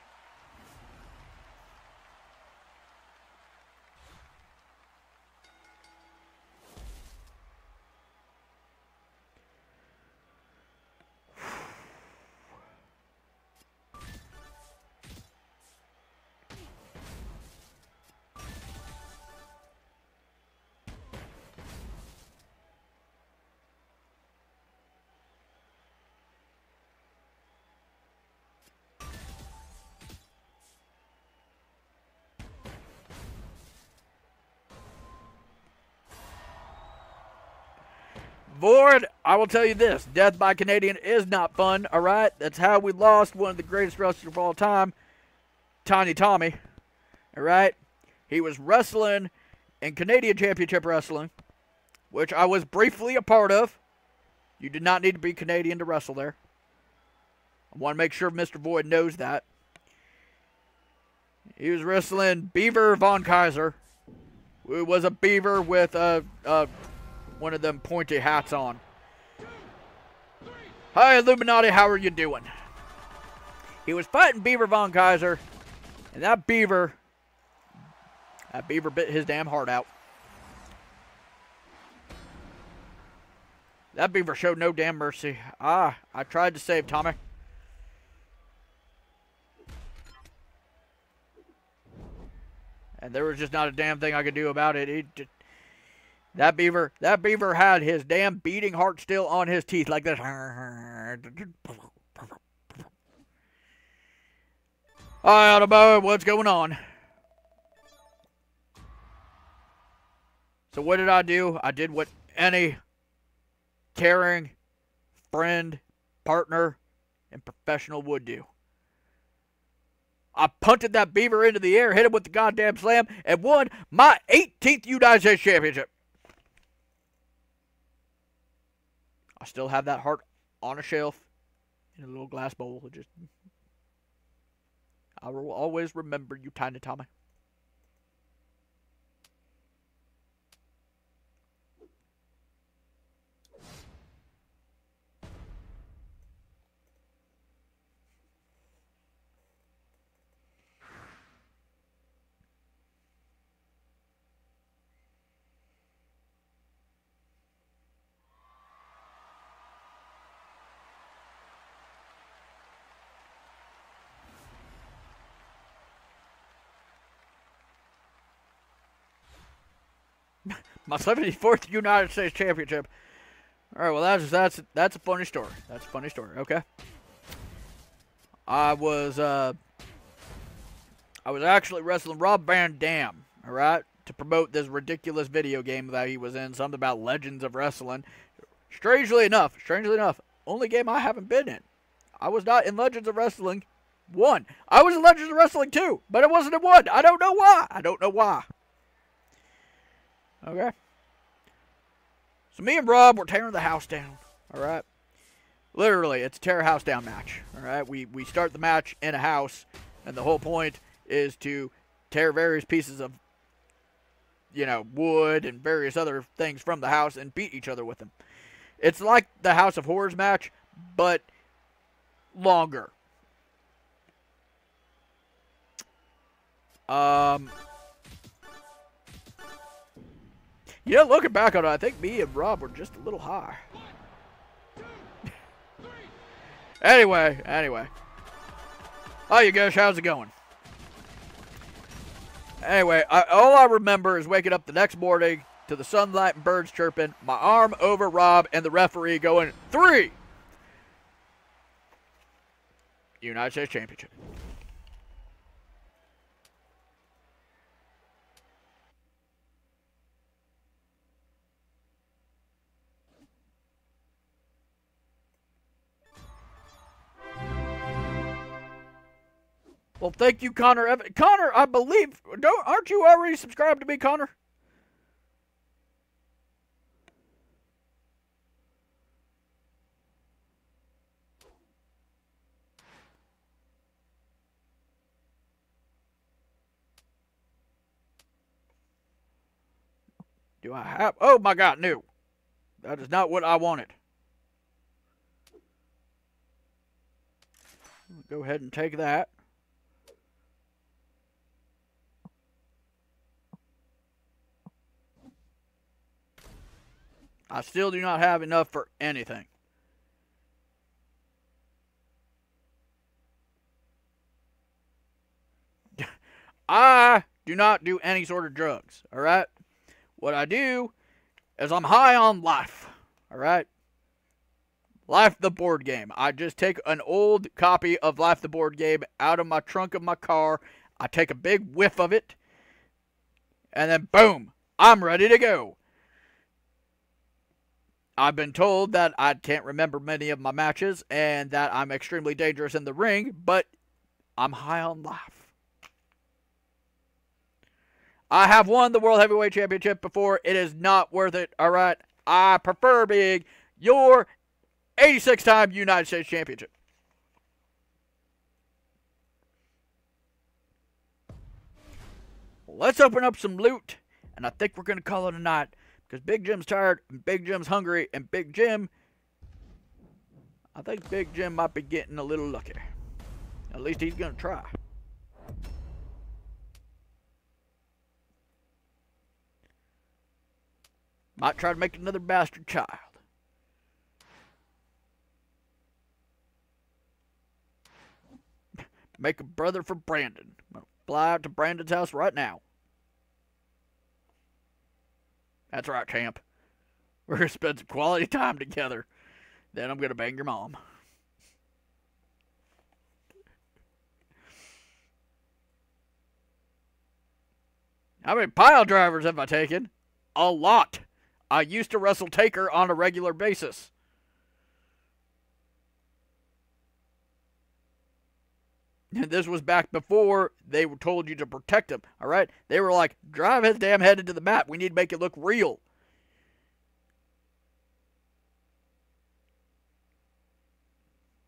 Void, I will tell you this. Death by Canadian is not fun, alright? That's how we lost one of the greatest wrestlers of all time, Tiny Tommy. Alright? He was wrestling in Canadian Championship Wrestling, which I was briefly a part of. You did not need to be Canadian to wrestle there. I want to make sure Mr. Void knows that. He was wrestling Beaver Von Kaiser, who was a beaver with one of them pointy hats on. Hi, Illuminati, how are you doing? He was fighting Beaver Von Kaiser, and that beaver bit his damn heart out. That beaver showed no damn mercy. I tried to save Tommy. And there was just not a damn thing I could do about it. That beaver had his damn beating heart still on his teeth like this. Hi, Autobo, what's going on? So what did I do? I did what any caring friend, partner, and professional would do. I punted that beaver into the air, hit him with the goddamn slam, and won my 18th United States Championship. I still have that heart on a shelf in a little glass bowl. I will always remember you, Tiny Tommy. My 74th United States Championship. All right, well that's a funny story. That's a funny story. Okay. I was actually wrestling Rob Van Dam, all right, to promote this ridiculous video game that he was in, something about Legends of Wrestling. Strangely enough, only game I haven't been in. I was not in Legends of Wrestling 1. I was in Legends of Wrestling 2, but it wasn't in 1. I don't know why. Okay. So me and Rob were tearing the house down. Alright. Literally, it's a tear a house down match. Alright. We start the match in a house, and the whole point is to tear various pieces of, wood and various other things from the house and beat each other with them. It's like the House of Horrors match, but longer. Looking back on it, I think me and Rob were just a little high. Anyway. Hi, you guys. How's it going? Anyway, all I remember is waking up the next morning to the sunlight and birds chirping, my arm over Rob, and the referee going, 3! United States Championship. Well, thank you, Connor. Connor, I believe, aren't you already subscribed to me, Connor? Do I have... Oh, my God, no. That is not what I wanted. Go ahead and take that. I still do not have enough for anything. I do not do any sort of drugs, alright? What I do is I'm high on life, alright? Life the board game. I just take an old copy of Life the board game out of my trunk of my car. I take a big whiff of it. And then boom, I'm ready to go. I've been told that I can't remember many of my matches and that I'm extremely dangerous in the ring, but I'm high on life. I have won the World Heavyweight Championship before. It is not worth it, alright? I prefer being your 86-time United States Championship. Let's open up some loot, and I think we're going to call it a night. Because Big Jim's tired, and Big Jim's hungry, and Big Jim... I think Big Jim might be getting a little lucky. At least he's going to try. Might try to make another bastard child. Make a brother for Brandon. I'm going to fly out to Brandon's house right now. That's right, champ. We're going to spend some quality time together. Then I'm going to bang your mom. How many pile drivers have I taken? A lot. I used to wrestle Taker on a regular basis. And this was back before they told you to protect him, alright? They were like, drive his damn head into the mat. We need to make it look real.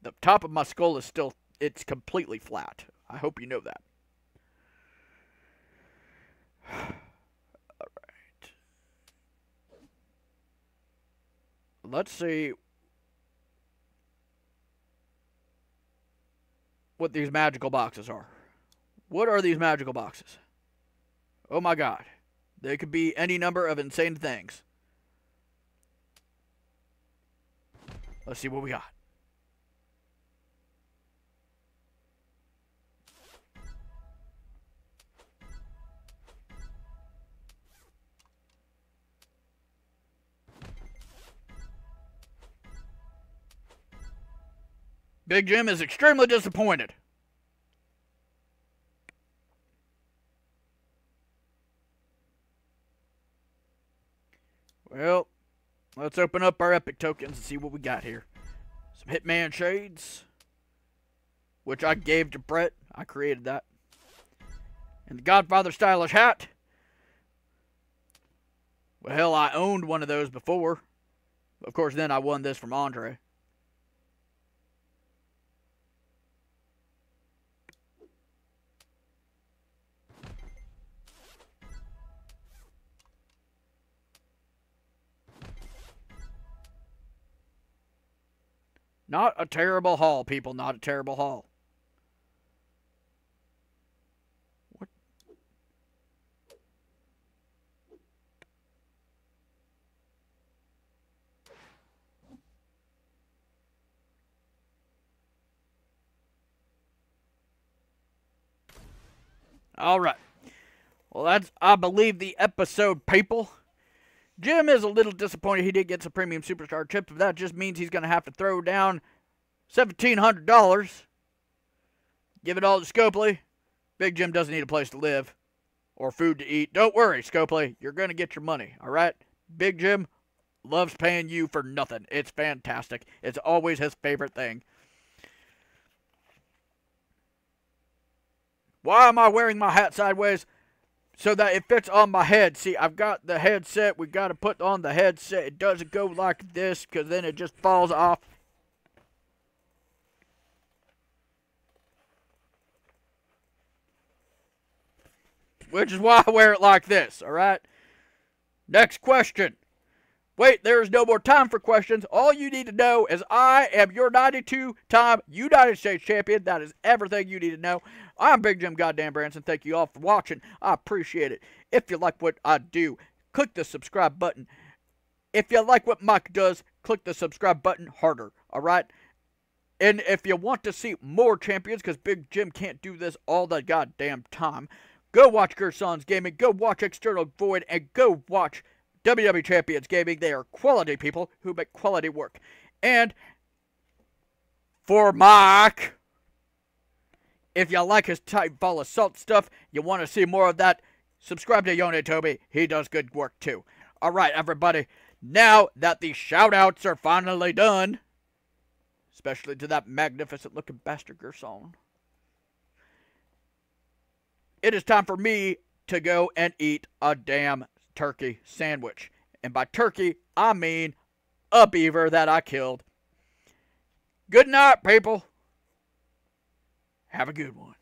The top of my skull is still, it's completely flat. I hope you know that. Alright. Let's see what these magical boxes are. What are these magical boxes? Oh my God. They could be any number of insane things. Let's see what we got. Big Jim is extremely disappointed. Well, let's open up our epic tokens and see what we got here. Some Hitman Shades, which I gave to Brett. I created that. And the Godfather Stylish Hat. Well, hell, I owned one of those before. Of course, then I won this from Andre. Not a terrible haul, people. Not a terrible haul. What? All right. Well, that's, I believe, the episode, people. Jim is a little disappointed he didn't get some premium superstar chips, but that just means he's going to have to throw down $1,700. Give it all to Scopely. Big Jim doesn't need a place to live or food to eat. Don't worry, Scopely. You're going to get your money, all right? Big Jim loves paying you for nothing. It's fantastic. It's always his favorite thing. Why am I wearing my hat sideways? So that it fits on my head. See, I've got the headset. We've got to put on the headset. It doesn't go like this because then it just falls off. Which is why I wear it like this, alright? Next question. Wait, there is no more time for questions. All you need to know is I am your 92-time United States champion. That is everything you need to know. I'm Big Jim Goddamn Branson. Thank you all for watching. I appreciate it. If you like what I do, click the subscribe button. If you like what Mike does, click the subscribe button harder, all right? And if you want to see more champions, because Big Jim can't do this all the goddamn time, go watch Gerson's Gaming, go watch External Void, and go watch WWE Champions Gaming. They are quality people who make quality work. And for Mike, if you like his tight ball assault stuff, you want to see more of that, subscribe to Yone Toby. He does good work too. All right, everybody. Now that the shout-outs are finally done, especially to that magnificent-looking bastard Gerson, it is time for me to go and eat a damn turkey sandwich. And by turkey, I mean a beaver that I killed. Good night, people. Have a good one.